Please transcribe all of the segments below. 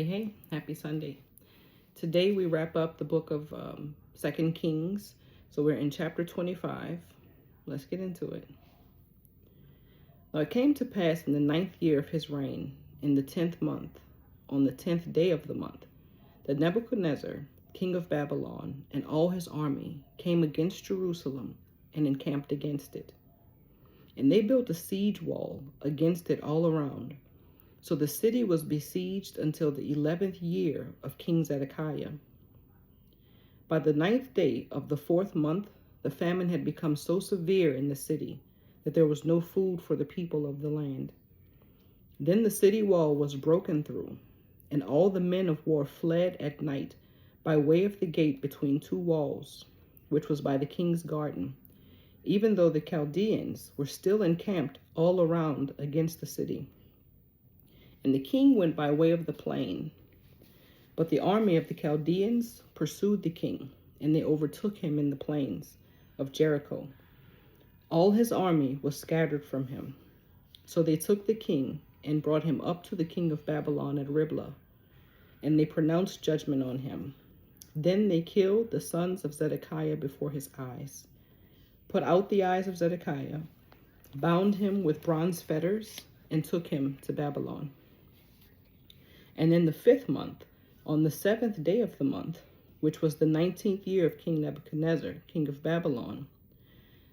Hey, happy Sunday. Today we wrap up the book of 2 Kings. So we're in chapter 25. Let's get into it. Now it came to pass in the 9th year of his reign, in the 10th month, on the 10th day of the month, that Nebuchadnezzar, king of Babylon, and all his army came against Jerusalem and encamped against it. And they built a siege wall against it all around. So the city was besieged until the 11th year of King Zedekiah. By the 9th day of the 4th month, the famine had become so severe in the city that there was no food for the people of the land. Then the city wall was broken through, and all the men of war fled at night by way of the gate between two walls, which was by the king's garden, even though the Chaldeans were still encamped all around against the city. And the king went by way of the plain. But the army of the Chaldeans pursued the king, and they overtook him in the plains of Jericho. All his army was scattered from him. So they took the king and brought him up to the king of Babylon at Riblah, and they pronounced judgment on him. Then they killed the sons of Zedekiah before his eyes, put out the eyes of Zedekiah, bound him with bronze fetters, and took him to Babylon. And in the 5th month, on the 7th day of the month, which was the 19th year of King Nebuchadnezzar, king of Babylon,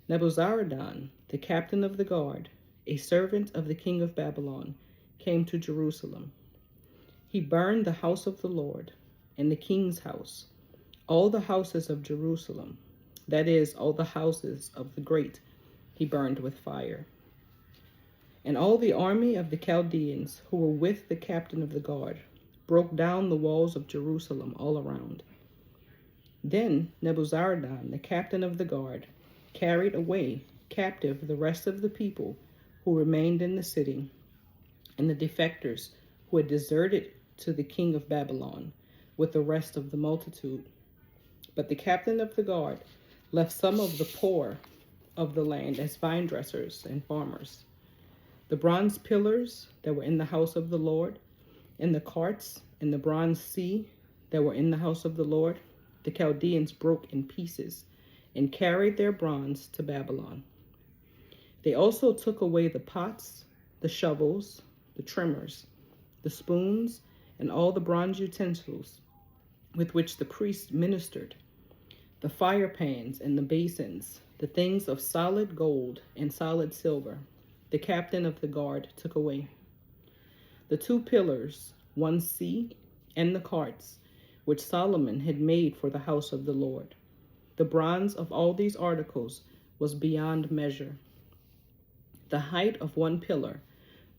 Nebuzaradan, the captain of the guard, a servant of the king of Babylon, came to Jerusalem. He burned the house of the Lord, and the king's house, all the houses of Jerusalem, that is, all the houses of the great, he burned with fire. And all the army of the Chaldeans who were with the captain of the guard broke down the walls of Jerusalem all around. Then Nebuzaradan, the captain of the guard, carried away captive the rest of the people who remained in the city, and the defectors who had deserted to the king of Babylon with the rest of the multitude. But the captain of the guard left some of the poor of the land as vine dressers and farmers. The bronze pillars that were in the house of the Lord, and the carts and the bronze sea that were in the house of the Lord, the Chaldeans broke in pieces and carried their bronze to Babylon. They also took away the pots, the shovels, the trimmers, the spoons, and all the bronze utensils with which the priests ministered, the fire pans and the basins, the things of solid gold and solid silver, the captain of the guard took away. The 2 pillars, one sea, and the carts, which Solomon had made for the house of the Lord. The bronze of all these articles was beyond measure. The height of one pillar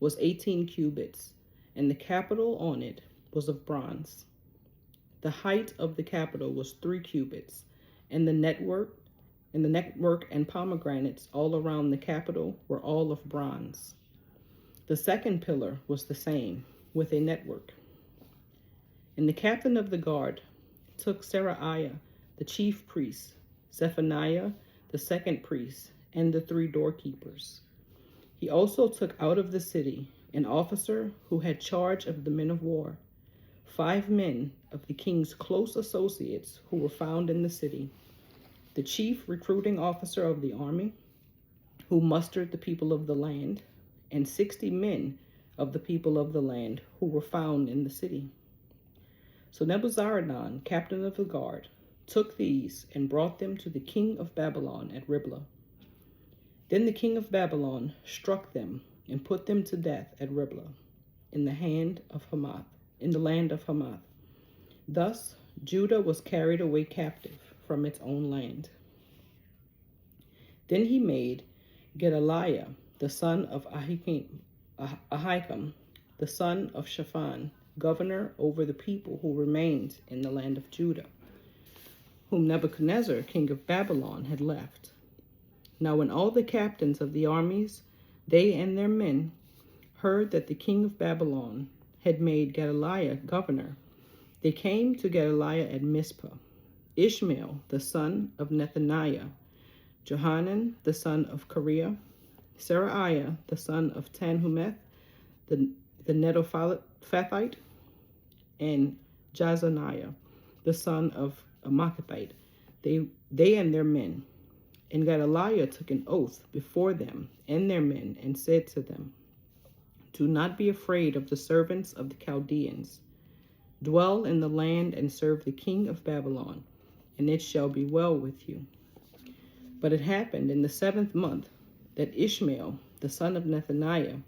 was 18 cubits, and the capital on it was of bronze. The height of the capital was 3 cubits, and the network and pomegranates all around the capital were all of bronze. The second pillar was the same, with a network. And the captain of the guard took Seraiah, the chief priest, Zephaniah, the second priest, and the 3 doorkeepers. He also took out of the city an officer who had charge of the men of war, 5 men of the king's close associates who were found in the city, the chief recruiting officer of the army, who mustered the people of the land, and 60 men of the people of the land who were found in the city. So Nebuzaradan, captain of the guard, took these and brought them to the king of Babylon at Riblah. Then the king of Babylon struck them and put them to death at Riblah, in the land of Hamath. Thus Judah was carried away captive from its own land. Then he made Gedaliah, the son of Ahikam, the son of Shaphan, governor over the people who remained in the land of Judah, whom Nebuchadnezzar, king of Babylon, had left. Now when all the captains of the armies, they and their men, heard that the king of Babylon had made Gedaliah governor, they came to Gedaliah at Mizpah. Ishmael, the son of Nethaniah, Johanan, the son of Kareah, Seraiah, the son of Tanhumeth, the Netophathite, and Jazaniah, the son of a Maachathite, they and their men. And Gedaliah took an oath before them and their men, and said to them, Do not be afraid of the servants of the Chaldeans. Dwell in the land and serve the king of Babylon, and it shall be well with you. But it happened in the 7th month that Ishmael, the son of Nethaniah,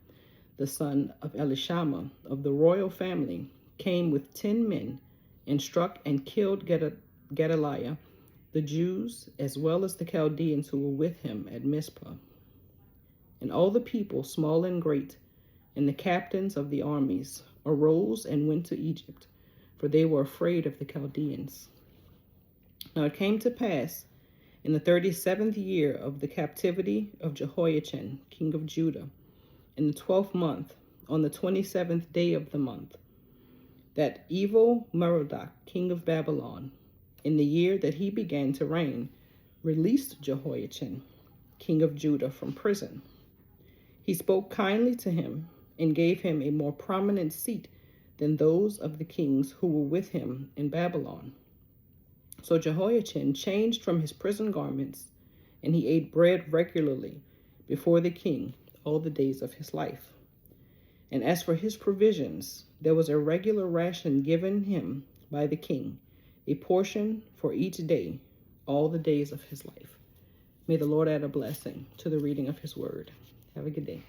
the son of Elishama, of the royal family, came with 10 men, and struck and killed Gedaliah, the Jews, as well as the Chaldeans who were with him at Mizpah. And all the people, small and great, and the captains of the armies, arose and went to Egypt, for they were afraid of the Chaldeans. Now it came to pass, in the 37th year of the captivity of Jehoiachin, king of Judah, in the 12th month, on the 27th day of the month, that evil Merodach, king of Babylon, in the year that he began to reign, released Jehoiachin, king of Judah, from prison. He spoke kindly to him and gave him a more prominent seat than those of the kings who were with him in Babylon. So Jehoiachin changed from his prison garments, and he ate bread regularly before the king all the days of his life. And as for his provisions, there was a regular ration given him by the king, a portion for each day, all the days of his life. May the Lord add a blessing to the reading of his word. Have a good day.